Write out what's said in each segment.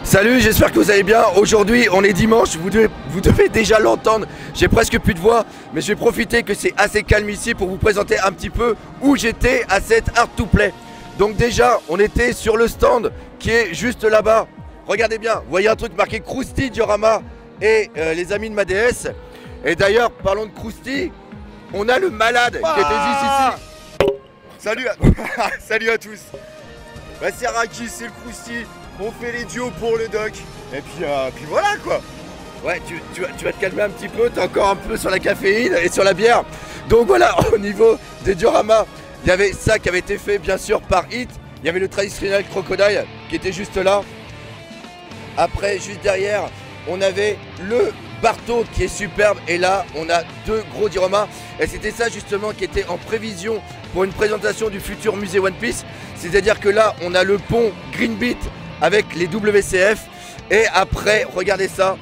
Salut, j'espère que vous allez bien. Aujourd'hui, on est dimanche, vous devez déjà l'entendre. J'ai presque plus de voix, mais je vais profiter que c'est assez calme ici pour vous présenter un petit peu où j'étais à cette Art to Play. Donc déjà, on était sur le stand qui est juste là-bas. Regardez bien, vous voyez un truc marqué Krusty Diorama et les amis de ma DS. Et d'ailleurs, parlons de Krusty, on a le malade qui était juste ici. Salut Salut à tous. Bah, c'est Raki, c'est le Krusty. On fait les duos pour le doc. Et puis voilà quoi. Ouais, tu vas te calmer un petit peu, t'es encore un peu sur la caféine et sur la bière. Donc voilà, au niveau des dioramas, il y avait ça qui avait été fait bien sûr par Hit. Il y avait le traditionnel Crocodile qui était juste là. Après, juste derrière, on avait le Barto qui est superbe. Et là, on a deux gros dioramas. Et c'était ça justement qui était en prévision pour une présentation du futur musée One Piece. C'est-à-dire que là, on a le pont Green Beat avec les WCF. Et après, regardez ça.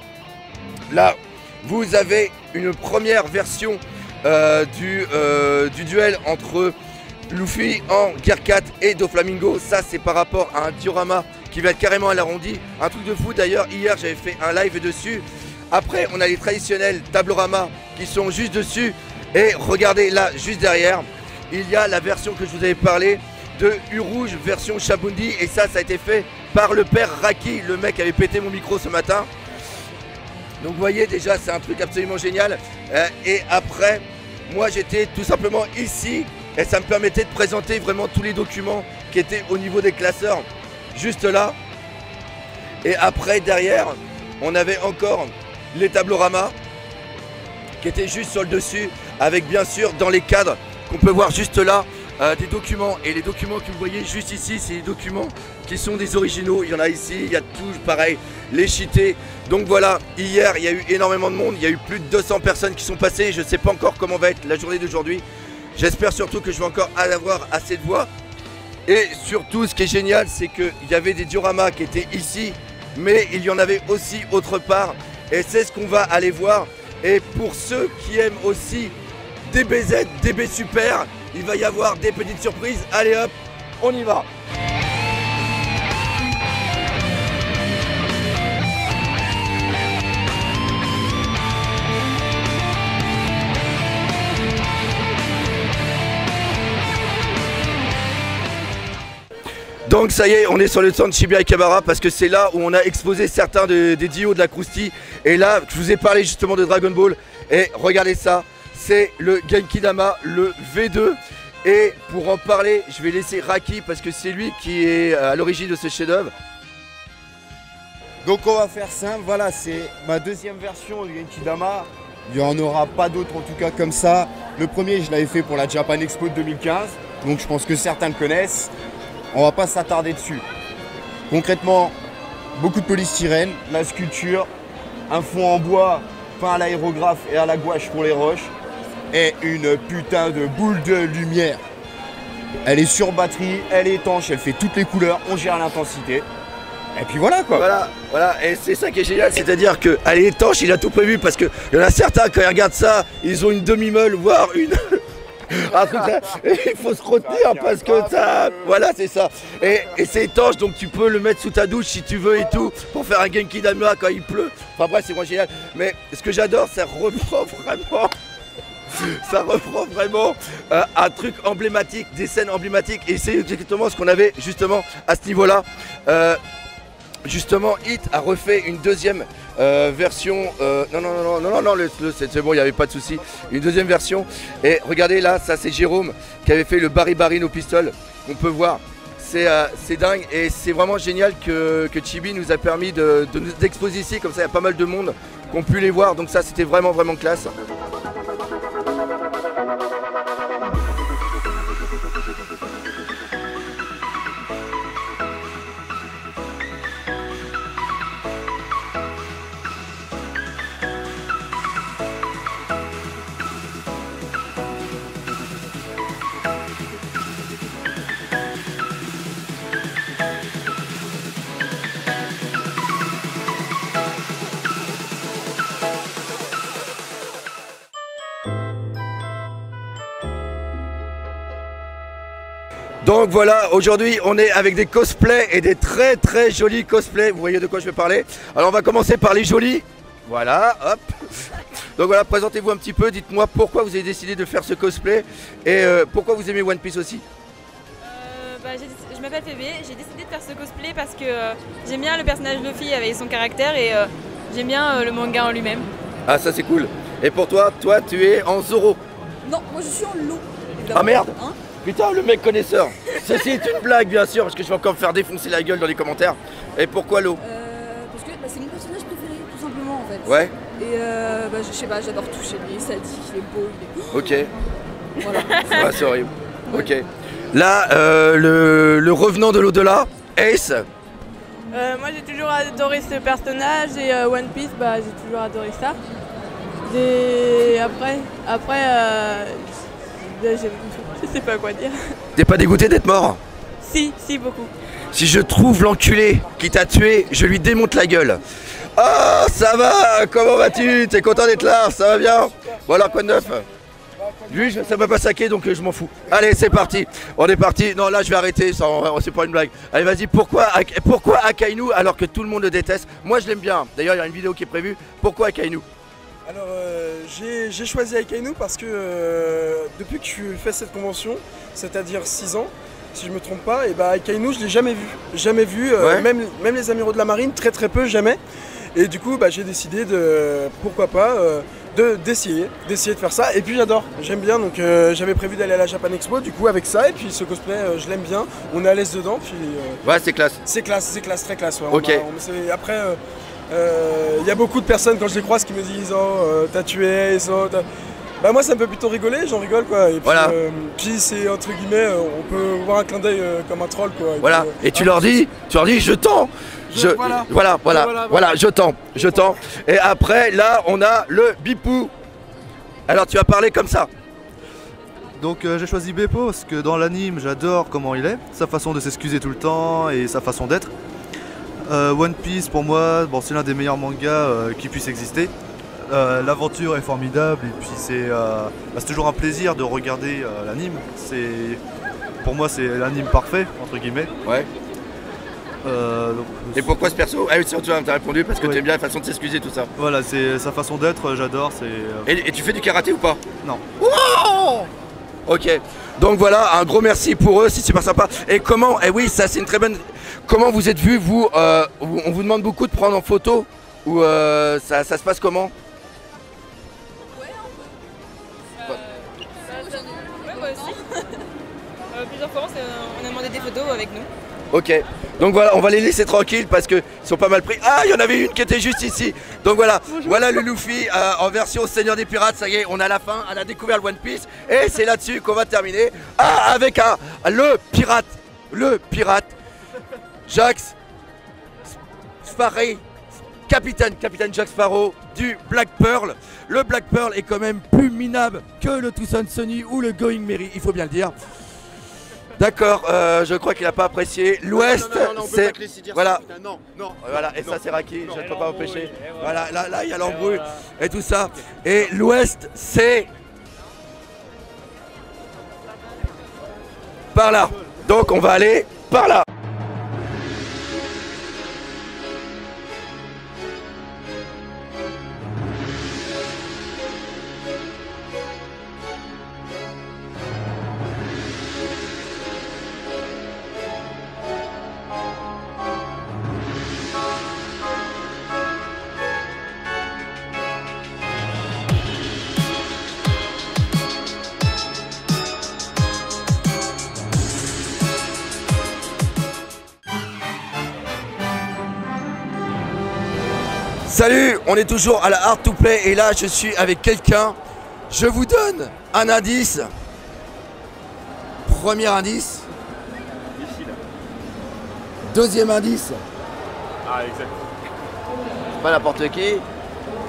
Là, vous avez une première version du duel entre Luffy en Gear 4 et Doflamingo. Ça, c'est par rapport à un diorama qui va être carrément à l'arrondi. Un truc de fou d'ailleurs. Hier, j'avais fait un live dessus. Après, on a les traditionnels tabloramas qui sont juste dessus. Et regardez là, juste derrière, il y a la version que je vous avais parlé de U-Rouge version Shabundi. Et ça a été fait par le père Raki. Le mec avait pété mon micro ce matin. Donc vous voyez déjà, c'est un truc absolument génial. Et après, moi j'étais tout simplement ici. Et ça me permettait de présenter vraiment tous les documents qui étaient au niveau des classeurs. Juste là. Et après, derrière, on avait encore les tabloramas qui étaient juste sur le dessus. Avec bien sûr dans les cadres qu'on peut voir juste là. Des documents, et les documents que vous voyez juste ici, c'est les documents qui sont des originaux. Il y en a ici, il y a tout pareil, les cheatés. Donc voilà, hier il y a eu énormément de monde, il y a eu plus de 200 personnes qui sont passées. Je ne sais pas encore comment va être la journée d'aujourd'hui. J'espère surtout que je vais encore avoir assez de voix. Et surtout ce qui est génial, c'est qu'il y avait des dioramas qui étaient ici, mais il y en avait aussi autre part. Et c'est ce qu'on va aller voir. Et pour ceux qui aiment aussi DBZ, DB Super, il va y avoir des petites surprises. Allez hop, on y va. Donc ça y est, on est sur le stand Shibuya Ikebara parce que c'est là où on a exposé certains des dios de la Krusty. Et là, je vous ai parlé justement de Dragon Ball. Et regardez ça, c'est le Genki Dama, le V2. Et pour en parler, je vais laisser Raki parce que c'est lui qui est à l'origine de ce chef-d'œuvre. Donc on va faire simple, voilà, c'est ma deuxième version du Genki Dama. Il n'y en aura pas d'autres en tout cas comme ça. Le premier, je l'avais fait pour la Japan Expo de 2015. Donc je pense que certains le connaissent. On va pas s'attarder dessus. Concrètement, beaucoup de polystyrène, la sculpture, un fond en bois peint à l'aérographe et à la gouache pour les roches, et une putain de boule de lumière. Elle est sur batterie, elle est étanche, elle fait toutes les couleurs, on gère l'intensité. Et puis voilà quoi. Voilà, et c'est ça qui est génial, c'est-à-dire qu'elle est étanche, il a tout prévu parce qu'il y en a certains quand ils regardent ça, ils ont une demi-meule, voire une... un truc là, et il faut se retenir parce que ça, voilà c'est ça. Et c'est étanche donc tu peux le mettre sous ta douche si tu veux et tout pour faire un Genki Dama quand il pleut. Enfin bref c'est vraiment génial. Mais ce que j'adore ça reprend vraiment un truc emblématique, des scènes emblématiques. Et c'est exactement ce qu'on avait justement à ce niveau là. Justement, Hit a refait une deuxième version. Non, c'est bon, il n'y avait pas de souci. Une deuxième version. Et regardez là, ça c'est Jérôme qui avait fait le Bari no Pistol. On peut voir. C'est dingue et c'est vraiment génial que Chibi nous a permis de nous exposer ici. Comme ça, il y a pas mal de monde qui ont pu les voir. Donc ça, c'était vraiment classe. Donc voilà, aujourd'hui on est avec des cosplays et des très très jolis cosplays. Vous voyez de quoi je vais parler. Alors on va commencer par les jolis. Voilà, hop. Donc voilà, présentez-vous un petit peu, dites-moi pourquoi vous avez décidé de faire ce cosplay et pourquoi vous aimez One Piece aussi. Je m'appelle Fébé, j'ai décidé de faire ce cosplay parce que j'aime bien le personnage Luffy avec son caractère et j'aime bien le manga en lui-même. Ah ça c'est cool. Et pour toi, tu es en Zoro. Non, moi je suis en loup. Ah merde Hein? Putain, le mec connaisseur. Ceci est une blague bien sûr, parce que je vais encore me faire défoncer la gueule dans les commentaires. Et pourquoi l'eau? Parce que c'est mon personnage préféré, tout simplement en fait. Ouais. Et je sais pas, j'adore toucher lui, ça dit qu'il est beau, il est... Ok. Voilà. Ouais, c'est horrible. Ok. Là, le revenant de l'au-delà, Ace. Moi j'ai toujours adoré ce personnage et One Piece, j'ai toujours adoré ça. Et après je sais pas quoi dire. T'es pas dégoûté d'être mort? Si, beaucoup. Si je trouve l'enculé qui t'a tué, je lui démonte la gueule. Ah, ça va? Comment vas-tu? T'es content d'être là? Ça va bien? Bon alors, quoi de neuf? Lui, ça m'a pas saqué, donc je m'en fous. Allez, c'est parti. On est parti. Non, là, je vais arrêter. C'est pas une blague. Allez, vas-y. Pourquoi Akainu alors que tout le monde le déteste? Moi, je l'aime bien. D'ailleurs, il y a une vidéo qui est prévue. Pourquoi Akainu? Alors j'ai choisi Akainu parce que depuis que je fais cette convention, c'est-à-dire 6 ans, si je me trompe pas, et Akainu je l'ai jamais vu. Jamais vu, Ouais. même les amiraux de la marine, très peu, jamais. Et du coup j'ai décidé de, pourquoi pas, d'essayer de faire ça. Et puis j'adore, j'aime bien, donc j'avais prévu d'aller à la Japan Expo du coup avec ça. Et puis ce cosplay je l'aime bien, on est à l'aise dedans. Puis, Ouais, c'est classe. c'est classe, très classe. Ouais. Ok. Après, il y a beaucoup de personnes quand je les croise qui me disent oh t'as tué Ace, oh, moi ça me fait plutôt rigoler, j'en rigole quoi. Et puis, Voilà. Puis c'est entre guillemets, on peut voir un clin d'œil comme un troll quoi. Voilà. Et tu leur dis, je tends. Voilà, je tends. Et après, là, on a le Bipou. Alors, tu vas parler comme ça. Donc j'ai choisi Beppo parce que dans l'anime j'adore comment il est, sa façon de s'excuser tout le temps et sa façon d'être. One Piece pour moi, c'est l'un des meilleurs mangas qui puisse exister. L'aventure est formidable et puis c'est toujours un plaisir de regarder l'anime. Pour moi c'est l'anime parfait entre guillemets. Ouais. Et pourquoi ce perso? Ah oui, tu as répondu parce que Oui. t'aimes bien la façon de s'excuser, tout ça. Voilà, c'est sa façon d'être, j'adore. Et tu fais du karaté ou pas? Non. Wow. Ok, donc voilà, un gros merci pour eux, c'est super sympa. Et comment, oui, ça c'est une très bonne... Comment vous êtes vus, vous on vous demande beaucoup de prendre en photo? Ou ça se passe comment? Ouais, moi aussi. Plusieurs fois on a demandé des photos avec nous. Ok, donc voilà, on va les laisser tranquilles parce qu'ils sont pas mal pris. Ah, il y en avait une qui était juste ici. Donc voilà, voilà le Luffy en version Seigneur des Pirates. Ça y est, on a la fin, on a découvert le One Piece. Et c'est là-dessus qu'on va terminer. Ah, avec le pirate, Jack Sparrow, capitaine Jack Sparrow du Black Pearl. Le Black Pearl est quand même plus minable que le Tucson Sunny ou le Going Merry, il faut bien le dire. D'accord, je crois qu'il n'a pas apprécié. L'Ouest, c'est... Voilà. Non. Voilà, et ça c'est Raki, je ne peux pas empêcher. Voilà, là il y a l'embrouille et tout ça. Et l'Ouest, c'est... par là. Donc on va aller par là. Salut, on est toujours à la Art to Play et là je suis avec quelqu'un. Je vous donne un indice. Premier indice. Deuxième indice. Ah, exact. Pas n'importe qui.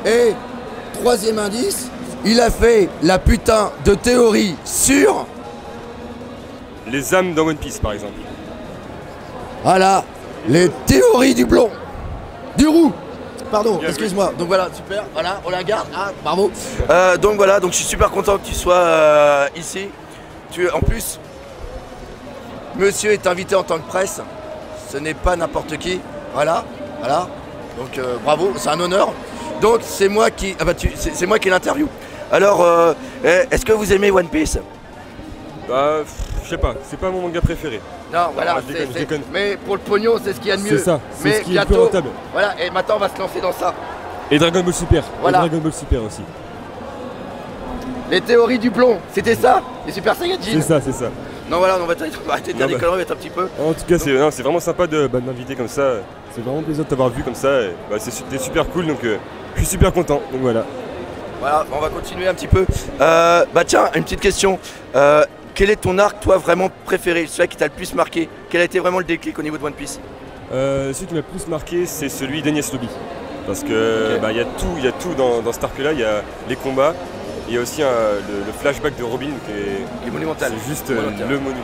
Et troisième indice, il a fait la putain de théorie sur... Les âmes dans One Piece, par exemple. Voilà, les théories du blond. Du roux. Pardon, Bien excuse-moi. Donc voilà, super, voilà, on la garde. Ah, bravo. Donc voilà, donc je suis super content que tu sois ici. En plus, monsieur est invité en tant que presse. Ce n'est pas n'importe qui. Voilà. Donc bravo, c'est un honneur. Donc c'est moi qui. Ah bah c'est moi qui l'interview. Alors, est-ce que vous aimez One Piece? Bah, je sais pas, c'est pas mon manga préféré. Non, voilà, je déconne. Mais pour le pognon, c'est ce qu'il y a de mieux. C'est ça, c'est mais ce qui est le plus bientôt, rentable. voilà, et maintenant on va se lancer dans ça. Et Dragon Ball Super. Voilà. Et Dragon Ball Super aussi. Les théories du plomb, c'était ça? Les Super Saiyajin? C'est ça. Non, voilà, on va arrêter de dire des conneries, on va être un petit peu. En tout cas, c'est vraiment sympa de m'inviter comme ça. C'est vraiment plaisir de t'avoir vu comme ça. Et, bah, c'était super cool, donc je suis super content. Donc voilà. Voilà, on va continuer un petit peu. Bah tiens, une petite question. Quel est ton arc, toi, vraiment préféré? Celui qui t'a le plus marqué? Quel a été vraiment le déclic au niveau de One Piece? Celui qui m'a le plus marqué, c'est celui d'Enies Lobby. Parce que bah, y a tout dans cet arc-là. Il y a les combats. Il y a aussi le flashback de Robin qui est monumental. C'est juste le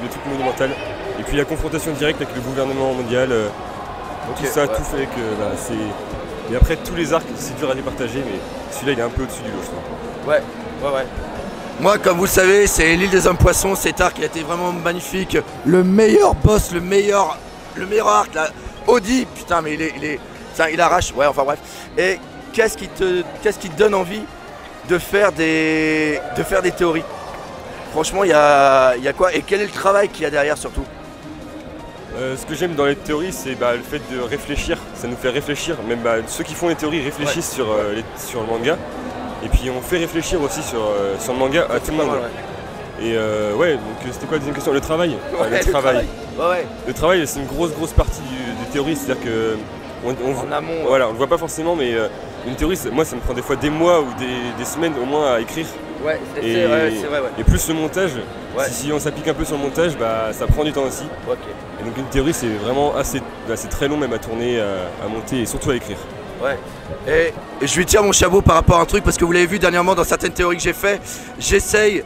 truc monumental. Et puis la confrontation directe avec le gouvernement mondial. Tout ça, tout fait que bah, c'est... Et après tous les arcs, c'est dur à les partager, mais celui-là il est un peu au-dessus du lot, je trouve. Ouais. Moi, comme vous le savez, c'est l'île des hommes poissons. Cet arc il a été vraiment magnifique. Le meilleur boss, le meilleur arc là. Audi, putain, mais il arrache. Ouais, enfin bref. Et qu'est-ce qui te donne envie de faire des théories? Franchement, il y a quoi? Et quel est le travail qu'il y a derrière surtout? Ce que j'aime dans les théories, c'est le fait de réfléchir. Ça nous fait réfléchir. Même ceux qui font les théories réfléchissent sur le manga. Et puis on fait réfléchir aussi sur le manga à tout le monde. Mal, Et donc c'était quoi la deuxième question? Le travail. Le travail. Le travail, c'est une grosse partie des théories. C'est-à-dire que en amont. Voilà, on le voit pas forcément, mais une théorie, moi ça me prend des fois des mois ou des semaines au moins à écrire. Ouais, c'est vrai. Et plus le montage, si on s'applique un peu sur le montage, ça prend du temps aussi. Ok. Et donc une théorie, c'est vraiment c'est très long même à tourner, à monter et surtout à écrire. Ouais. Et je lui tire mon chapeau par rapport à un truc parce que vous l'avez vu dernièrement dans certaines théories que j'ai fait, j'essaye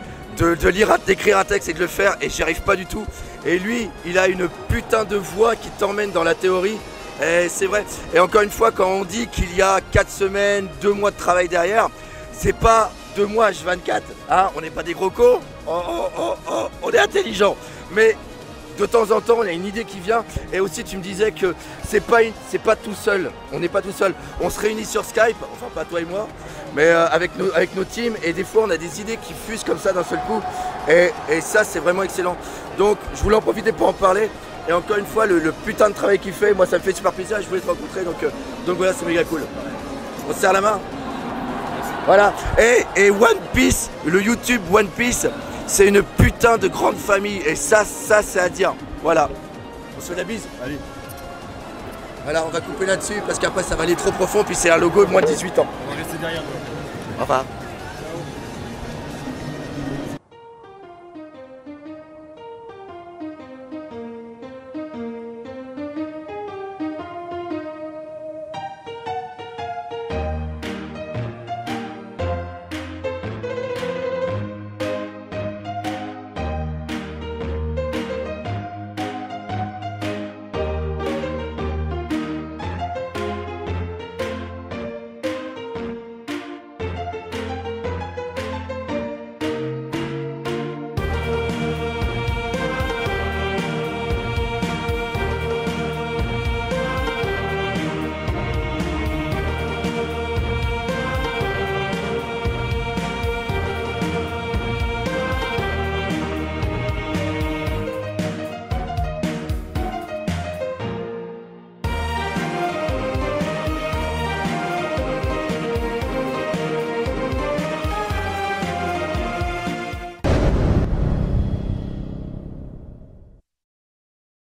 d'écrire un texte et de le faire et j'y arrive pas du tout. Et lui, il a une putain de voix qui t'emmène dans la théorie. Et c'est vrai. Et encore une fois, quand on dit qu'il y a 4 semaines, 2 mois de travail derrière, c'est pas 2 mois H24. Hein, on n'est pas des gros cons. On est intelligents. Mais de temps en temps, on a une idée qui vient. Et aussi, tu me disais que c'est pas tout seul. On n'est pas tout seul. On se réunit sur Skype, enfin pas toi et moi, mais avec nos teams. Et des fois, on a des idées qui fusent comme ça d'un seul coup. Et ça, c'est vraiment excellent. Donc, je voulais en profiter pour en parler. Et encore une fois, le putain de travail qu'il fait, moi ça me fait super plaisir, je voulais te rencontrer, donc voilà, c'est méga cool. On se serre la main. Voilà. Et One Piece, le YouTube One Piece, c'est une putain de grande famille. Et ça c'est à dire. Voilà. On se fait la bise. Allez. Voilà, on va couper là-dessus parce qu'après ça va aller trop profond, puis c'est un logo de moins de 18 ans. On va rester derrière. Au revoir.